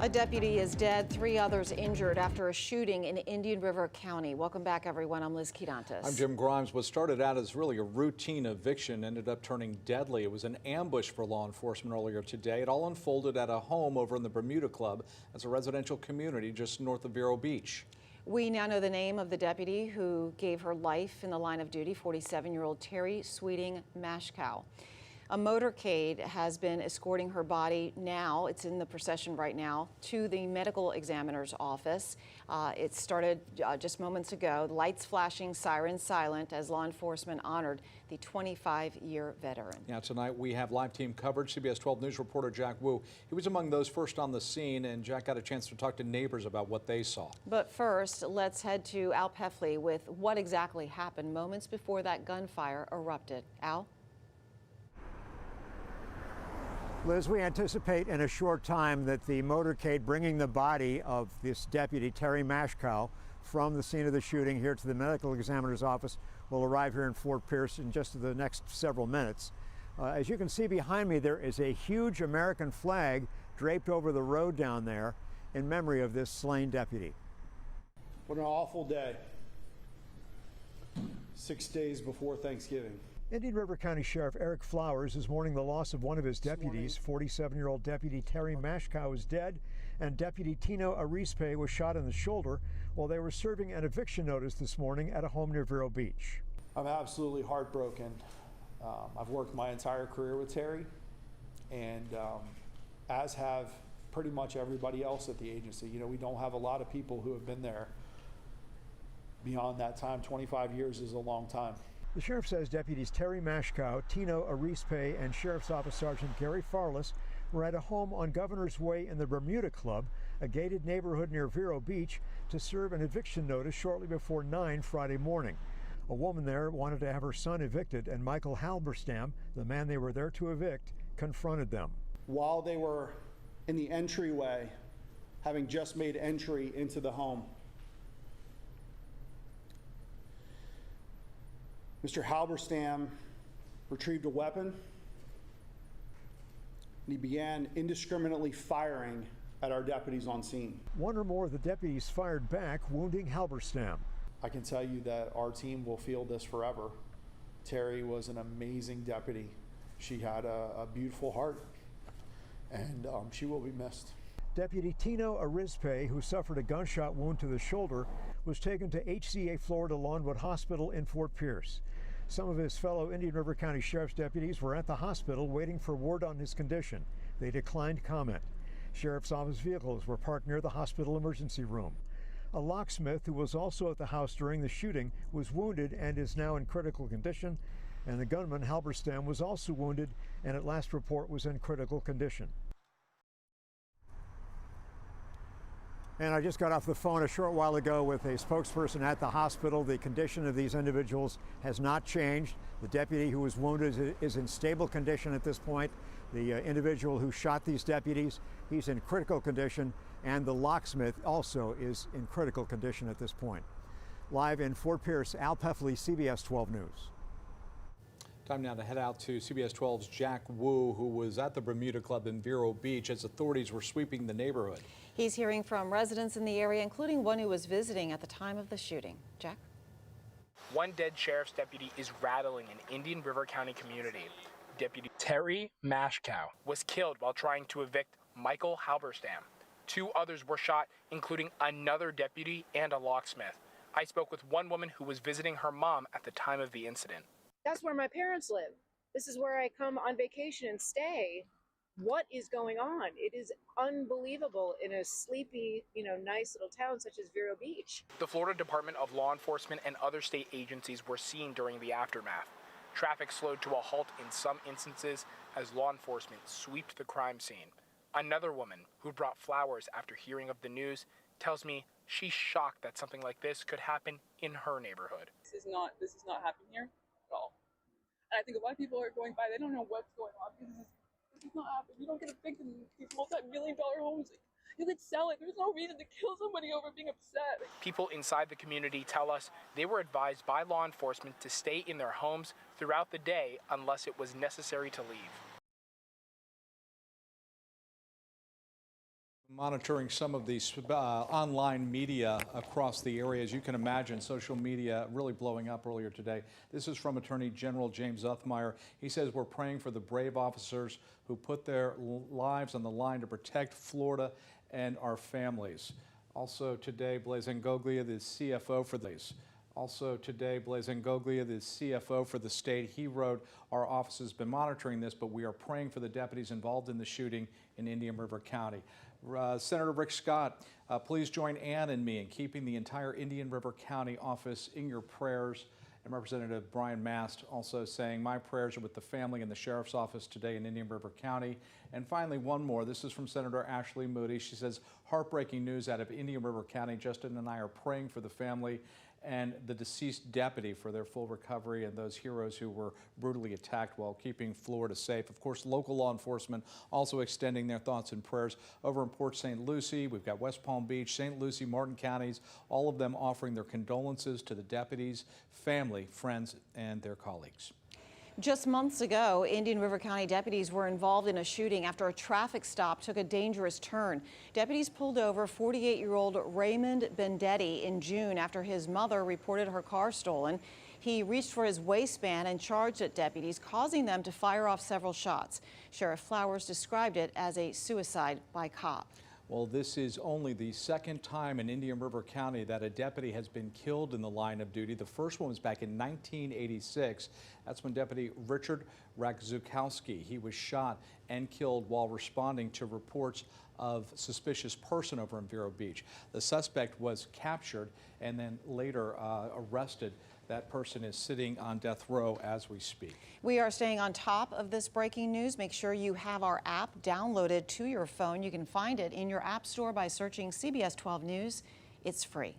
A deputy is dead, 3 others injured after a shooting in Indian River County. Welcome back, everyone. I'm Liz Quidantes. I'm Jim Grimes. What started out as really a routine eviction ended up turning deadly. It was an ambush for law enforcement earlier today. It all unfolded at a home over in the Bermuda Club. That's a residential community just north of Vero Beach. We now know the name of the deputy who gave her life in the line of duty, 47-year-old Terri Mashkow. A motorcade has been escorting her body now, it's in the procession right now, to the medical examiner's office. It started just moments ago, lights flashing, sirens silent, as law enforcement honored the 25-year veteran. Yeah, tonight we have live team coverage. CBS 12 News reporter Jack Wu. He was among those first on the scene, and Jack got a chance to talk to neighbors about what they saw. But first, let's head to Al Pefley with what exactly happened moments before that gunfire erupted. Al? Liz, we anticipate in a short time that the motorcade bringing the body of this deputy, Terri Mashkow, from the scene of the shooting here to the medical examiner's office will arrive here in Fort Pierce in just the next several minutes. As you can see behind me, there is a huge American flag draped over the road down there in memory of this slain deputy. What an awful day. 6 days before Thanksgiving. Indian River County Sheriff Eric Flowers is mourning the loss of one of his deputies. 47-year-old Deputy Terri Mashkow is dead, and Deputy Tino Arispe was shot in the shoulder while they were serving an eviction notice this morning at a home near Vero Beach. I'm absolutely heartbroken. I've worked my entire career with Terri, and as have pretty much everybody else at the agency. You know, we don't have a lot of people who have been there beyond that time. 25 years is a long time. The sheriff says deputies Terri Mashkow, Tino Arispe, and Sheriff's Office Sergeant Gary Farless were at a home on Governor's Way in the Bermuda Club, a gated neighborhood near Vero Beach, to serve an eviction notice shortly before 9 Friday morning. A woman there wanted to have her son evicted, and Michael Halberstam, the man they were there to evict, confronted them. While they were in the entryway, having just made entry into the home, Mr. Halberstam retrieved a weapon, and he began indiscriminately firing at our deputies on scene. One or more of the deputies fired back, wounding Halberstam. I can tell you that our team will feel this forever. Terri was an amazing deputy. She had a beautiful heart, and she will be missed. Deputy Tino Arispe, who suffered a gunshot wound to the shoulder, was taken to HCA Florida Lawnwood Hospital in Fort Pierce. Some of his fellow Indian River County Sheriff's deputies were at the hospital waiting for word on his condition. They declined comment. Sheriff's Office vehicles were parked near the hospital emergency room. A locksmith who was also at the house during the shooting was wounded and is now in critical condition. And the gunman, Halberstam, was also wounded and at last report was in critical condition. And I just got off the phone a short while ago with a spokesperson at the hospital. The condition of these individuals has not changed. The deputy who was wounded is in stable condition at this point. The individual who shot these deputies, he's in critical condition, and the locksmith also is in critical condition at this point. Live in Fort Pierce, Al Pefley, CBS 12 News. Time now to head out to CBS 12's Jack Wu, who was at the Bermuda Club in Vero Beach as authorities were sweeping the neighborhood. He's hearing from residents in the area, including one who was visiting at the time of the shooting. Jack? One dead sheriff's deputy is rattling an Indian River County community. Deputy Terri Mashkow was killed while trying to evict Michael Halberstam. 2 others were shot, including another deputy and a locksmith. I spoke with one woman who was visiting her mom at the time of the incident. That's where my parents live. This is where I come on vacation and stay. What is going on? It is unbelievable in a sleepy, nice little town such as Vero Beach. The Florida Department of Law Enforcement and other state agencies were seen during the aftermath. Traffic slowed to a halt in some instances as law enforcement swept the crime scene. Another woman who brought flowers after hearing of the news tells me she's shocked that something like this could happen in her neighborhood. This is not happening here at all. And I think a lot of people are going by, they don't know what's going on because this is not happening. You don't get evicted in these multi-million-dollar homes. You could sell it. There's no reason to kill somebody over being upset. People inside the community tell us they were advised by law enforcement to stay in their homes throughout the day unless it was necessary to leave. Monitoring some of the online media across the area. As you can imagine, social media really blowing up earlier today. This is from Attorney General James Uthmeyer. He says, we're praying for the brave officers who put their lives on the line to protect Florida and our families. Also today, Blaise Ngoglia, the CFO for these. Also today, Blaise Ngoglia, the CFO for the state, he wrote, our office has been monitoring this, but we are praying for the deputies involved in the shooting in Indian River County. Senator Rick Scott, please join Ann and me in keeping the entire Indian River County office in your prayers. And Representative Brian Mast also saying, my prayers are with the family and the sheriff's office today in Indian River County. And finally, one more. This is from Senator Ashley Moody. She says, heartbreaking news out of Indian River County. Justin and I are praying for the family and the deceased deputy for their full recovery and those heroes who were brutally attacked while keeping Florida safe. Of course, local law enforcement also extending their thoughts and prayers over in Port St. Lucie. We've got West Palm Beach, St. Lucie, Martin counties, all of them offering their condolences to the deputies, family, friends, and their colleagues. Just months ago, Indian River County deputies were involved in a shooting after a traffic stop took a dangerous turn. Deputies pulled over 48-year-old Raymond Bendetti in June after his mother reported her car stolen. He reached for his waistband and charged at deputies, causing them to fire off several shots. Sheriff Flowers described it as a suicide by cop. Well, this is only the second time in Indian River County that a deputy has been killed in the line of duty. The first one was back in 1986. That's when Deputy Richard Rakzukowski, he was shot and killed while responding to reports of suspicious person over in Vero Beach. The suspect was captured and then later arrested. That person is sitting on death row as we speak. We are staying on top of this breaking news. Make sure you have our app downloaded to your phone. You can find it in your app store by searching CBS 12 News. It's free.